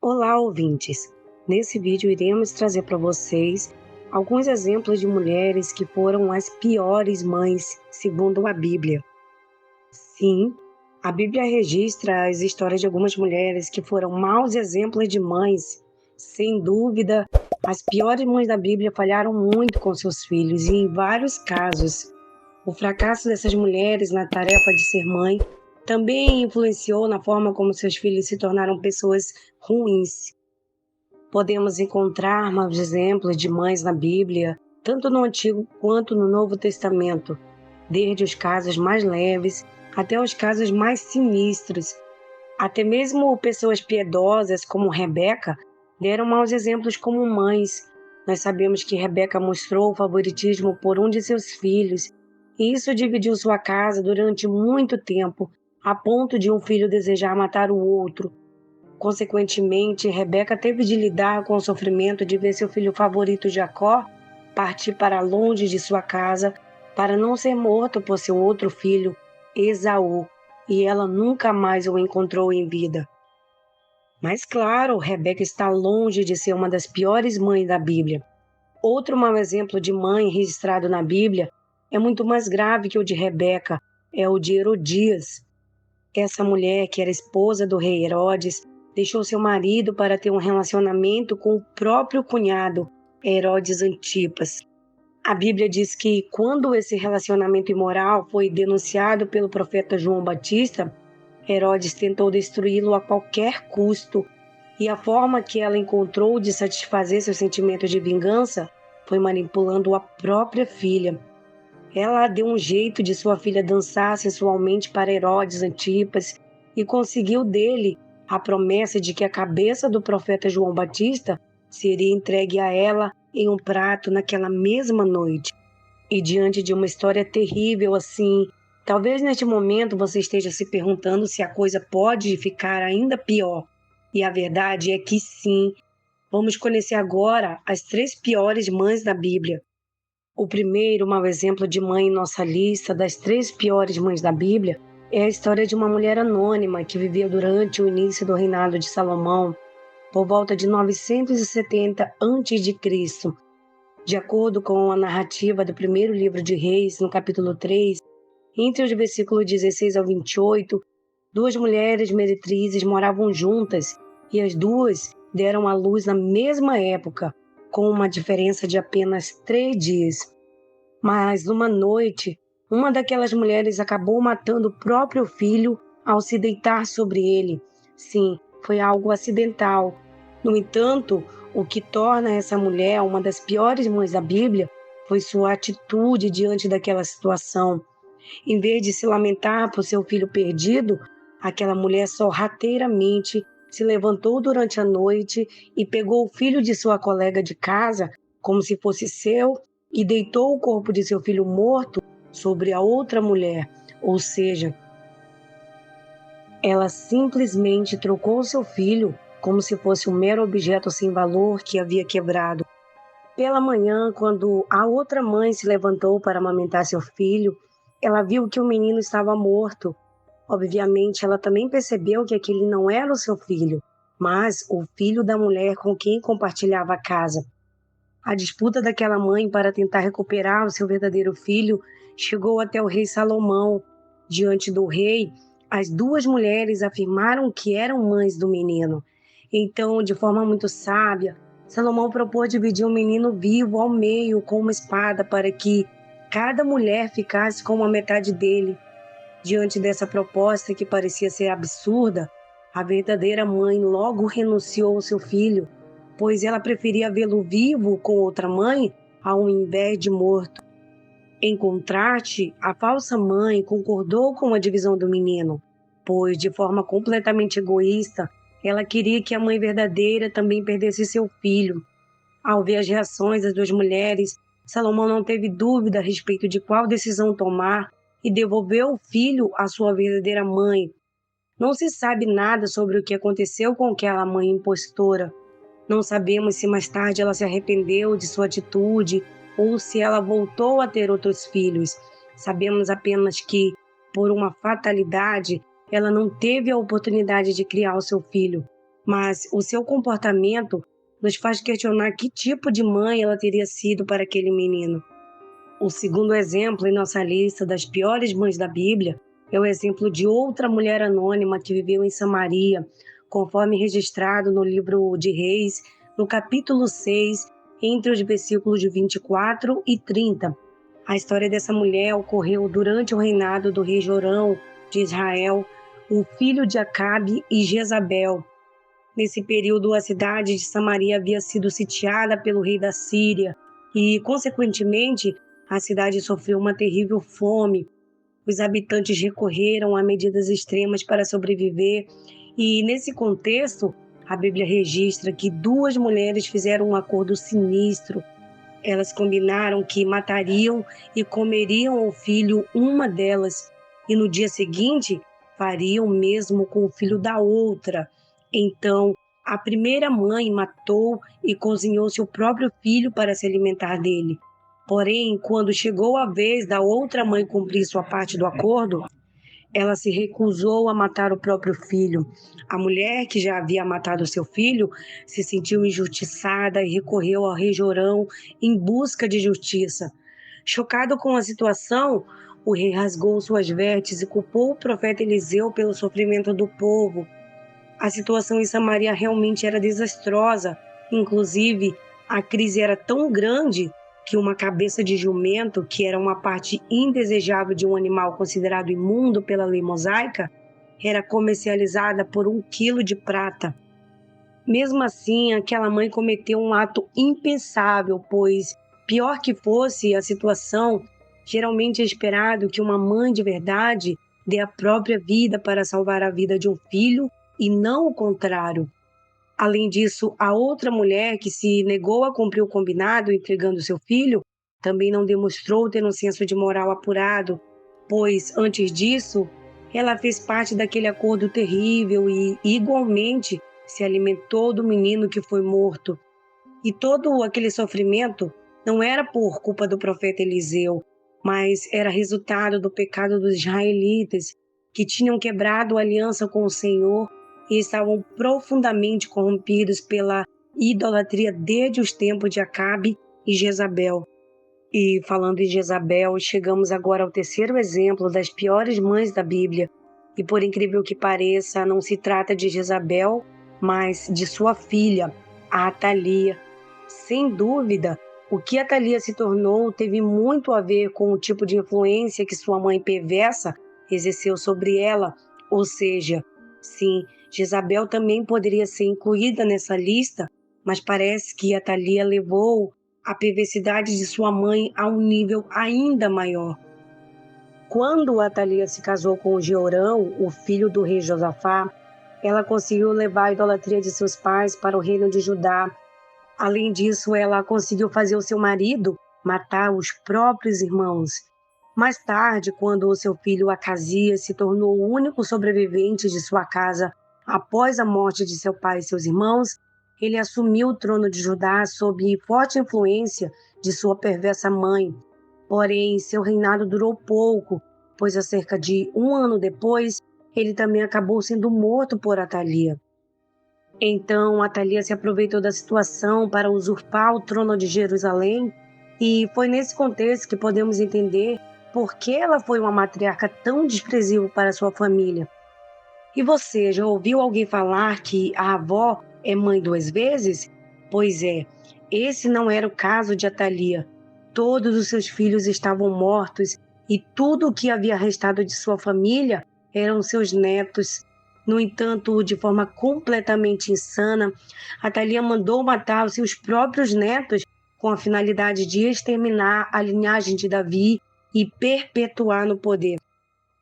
Olá, ouvintes! Nesse vídeo iremos trazer para vocês alguns exemplos de mulheres que foram as piores mães, segundo a Bíblia. Sim, a Bíblia registra as histórias de algumas mulheres que foram maus exemplos de mães. Sem dúvida, as piores mães da Bíblia falharam muito com seus filhos e, em vários casos, o fracasso dessas mulheres na tarefa de ser mãe também influenciou na forma como seus filhos se tornaram pessoas ruins. Podemos encontrar maus exemplos de mães na Bíblia, tanto no Antigo quanto no Novo Testamento, desde os casos mais leves até os casos mais sinistros. Até mesmo pessoas piedosas como Rebeca deram maus exemplos como mães. Nós sabemos que Rebeca mostrou o favoritismo por um de seus filhos, e isso dividiu sua casa durante muito tempo, a ponto de um filho desejar matar o outro. Consequentemente, Rebeca teve de lidar com o sofrimento de ver seu filho favorito Jacó partir para longe de sua casa para não ser morto por seu outro filho, Esaú, e ela nunca mais o encontrou em vida. Mas claro, Rebeca está longe de ser uma das piores mães da Bíblia. Outro mau exemplo de mãe registrado na Bíblia é muito mais grave que o de Rebeca, é o de Herodias. Essa mulher, que era esposa do rei Herodes, deixou seu marido para ter um relacionamento com o próprio cunhado, Herodes Antipas. A Bíblia diz que, quando esse relacionamento imoral foi denunciado pelo profeta João Batista, Herodes tentou destruí-lo a qualquer custo, e a forma que ela encontrou de satisfazer seus sentimentos de vingança foi manipulando a própria filha. Ela deu um jeito de sua filha dançar sensualmente para Herodes Antipas e conseguiu dele a promessa de que a cabeça do profeta João Batista seria entregue a ela em um prato naquela mesma noite. E diante de uma história terrível assim, talvez neste momento você esteja se perguntando se a coisa pode ficar ainda pior. E a verdade é que sim. Vamos conhecer agora as 3 piores mães da Bíblia. O primeiro mau exemplo de mãe em nossa lista das 3 piores mães da Bíblia é a história de uma mulher anônima que viveu durante o início do reinado de Salomão, por volta de 970 a.C. De acordo com a narrativa do primeiro livro de Reis, no capítulo 3, entre os versículos 16 ao 28, 2 mulheres meretrizes moravam juntas e as duas deram à luz na mesma época, com uma diferença de apenas 3 dias. Mas, uma noite, uma daquelas mulheres acabou matando o próprio filho ao se deitar sobre ele. Sim, foi algo acidental. No entanto, o que torna essa mulher uma das piores mães da Bíblia foi sua atitude diante daquela situação. Em vez de se lamentar por seu filho perdido, aquela mulher sorrateiramente se levantou durante a noite e pegou o filho de sua colega de casa, como se fosse seu, e deitou o corpo de seu filho morto sobre a outra mulher. Ou seja, ela simplesmente trocou seu filho como se fosse um mero objeto sem valor que havia quebrado. Pela manhã, quando a outra mãe se levantou para amamentar seu filho, ela viu que o menino estava morto. Obviamente, ela também percebeu que aquele não era o seu filho, mas o filho da mulher com quem compartilhava a casa. A disputa daquela mãe para tentar recuperar o seu verdadeiro filho chegou até o rei Salomão. Diante do rei, as 2 mulheres afirmaram que eram mães do menino. Então, de forma muito sábia, Salomão propôs dividir o menino vivo ao meio com uma espada para que cada mulher ficasse com uma metade dele. Diante dessa proposta que parecia ser absurda, a verdadeira mãe logo renunciou ao seu filho, pois ela preferia vê-lo vivo com outra mãe ao invés de morto. Em contraste, a falsa mãe concordou com a divisão do menino, pois, de forma completamente egoísta, ela queria que a mãe verdadeira também perdesse seu filho. Ao ver as reações das 2 mulheres, Salomão não teve dúvida a respeito de qual decisão tomar e devolveu o filho à sua verdadeira mãe. Não se sabe nada sobre o que aconteceu com aquela mãe impostora. Não sabemos se mais tarde ela se arrependeu de sua atitude ou se ela voltou a ter outros filhos. Sabemos apenas que, por uma fatalidade, ela não teve a oportunidade de criar o seu filho. mas o seu comportamento nos faz questionar que tipo de mãe ela teria sido para aquele menino. O segundo exemplo em nossa lista das piores mães da Bíblia é o exemplo de outra mulher anônima que viveu em Samaria, conforme registrado no livro de Reis, no capítulo 6, entre os versículos de 24 e 30. A história dessa mulher ocorreu durante o reinado do rei Jorão de Israel, o filho de Acabe e Jezabel. Nesse período, a cidade de Samaria havia sido sitiada pelo rei da Síria e, consequentemente, a cidade sofreu uma terrível fome. Os habitantes recorreram a medidas extremas para sobreviver e, nesse contexto, a Bíblia registra que duas mulheres fizeram um acordo sinistro. Elas combinaram que matariam e comeriam o filho uma delas e, no dia seguinte, fariam o mesmo com o filho da outra. Então, a primeira mãe matou e cozinhou seu próprio filho para se alimentar dele. Porém, quando chegou a vez da outra mãe cumprir sua parte do acordo, ela se recusou a matar o próprio filho. A mulher, que já havia matado seu filho, se sentiu injustiçada e recorreu ao rei Jorão em busca de justiça. Chocado com a situação, o rei rasgou suas vestes e culpou o profeta Eliseu pelo sofrimento do povo. A situação em Samaria realmente era desastrosa. Inclusive, a crise era tão grande que uma cabeça de jumento, que era uma parte indesejável de um animal considerado imundo pela lei mosaica, era comercializada por 1 quilo de prata. Mesmo assim, aquela mãe cometeu um ato impensável, pois, pior que fosse a situação, geralmente é esperado que uma mãe de verdade dê a própria vida para salvar a vida de um filho e não o contrário. Além disso, a outra mulher que se negou a cumprir o combinado entregando seu filho também não demonstrou ter um senso de moral apurado, pois, antes disso, ela fez parte daquele acordo terrível e, igualmente, se alimentou do menino que foi morto. E todo aquele sofrimento não era por culpa do profeta Eliseu, mas era resultado do pecado dos israelitas, que tinham quebrado a aliança com o Senhor e estavam profundamente corrompidos pela idolatria desde os tempos de Acabe e Jezabel. E falando em Jezabel, chegamos agora ao terceiro exemplo das piores mães da Bíblia. E por incrível que pareça, não se trata de Jezabel, mas de sua filha, a Atalia. Sem dúvida, o que Atalia se tornou teve muito a ver com o tipo de influência que sua mãe perversa exerceu sobre ela. Ou seja, sim, Jezabel também poderia ser incluída nessa lista, mas parece que Atalia levou a perversidade de sua mãe a um nível ainda maior. Quando Atalia se casou com Jeorão, o filho do rei Josafá, ela conseguiu levar a idolatria de seus pais para o reino de Judá. Além disso, ela conseguiu fazer o seu marido matar os próprios irmãos. Mais tarde, quando o seu filho Acasias se tornou o único sobrevivente de sua casa após a morte de seu pai e seus irmãos, ele assumiu o trono de Judá sob forte influência de sua perversa mãe. Porém, seu reinado durou pouco, pois há cerca de 1 ano depois, ele também acabou sendo morto por Atalia. Então, Atalia se aproveitou da situação para usurpar o trono de Jerusalém, e foi nesse contexto que podemos entender por que ela foi uma matriarca tão desprezível para sua família. E você, já ouviu alguém falar que a avó é mãe 2 vezes? Pois é, esse não era o caso de Atalia. Todos os seus filhos estavam mortos e tudo o que havia restado de sua família eram seus netos. No entanto, de forma completamente insana, Atalia mandou matar os seus próprios netos com a finalidade de exterminar a linhagem de Davi e perpetuar no poder.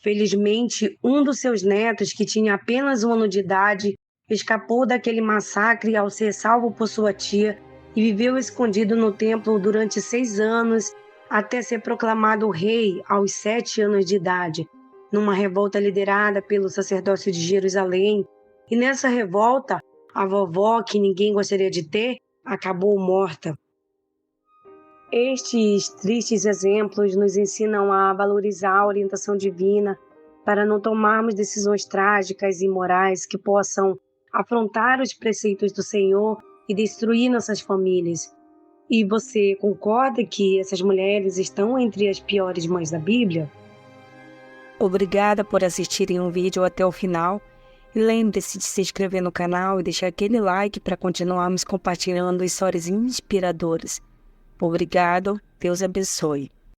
Felizmente, um dos seus netos, que tinha apenas 1 ano de idade, escapou daquele massacre ao ser salvo por sua tia e viveu escondido no templo durante 6 anos, até ser proclamado rei aos 7 anos de idade, numa revolta liderada pelo sacerdócio de Jerusalém. E nessa revolta, a vovó, que ninguém gostaria de ter, acabou morta. Estes tristes exemplos nos ensinam a valorizar a orientação divina para não tomarmos decisões trágicas e imorais que possam afrontar os preceitos do Senhor e destruir nossas famílias. E você concorda que essas mulheres estão entre as piores mães da Bíblia? Obrigada por assistirem um vídeo até o final. E lembre-se de se inscrever no canal e deixar aquele like para continuarmos compartilhando histórias inspiradoras. Obrigado, Deus abençoe.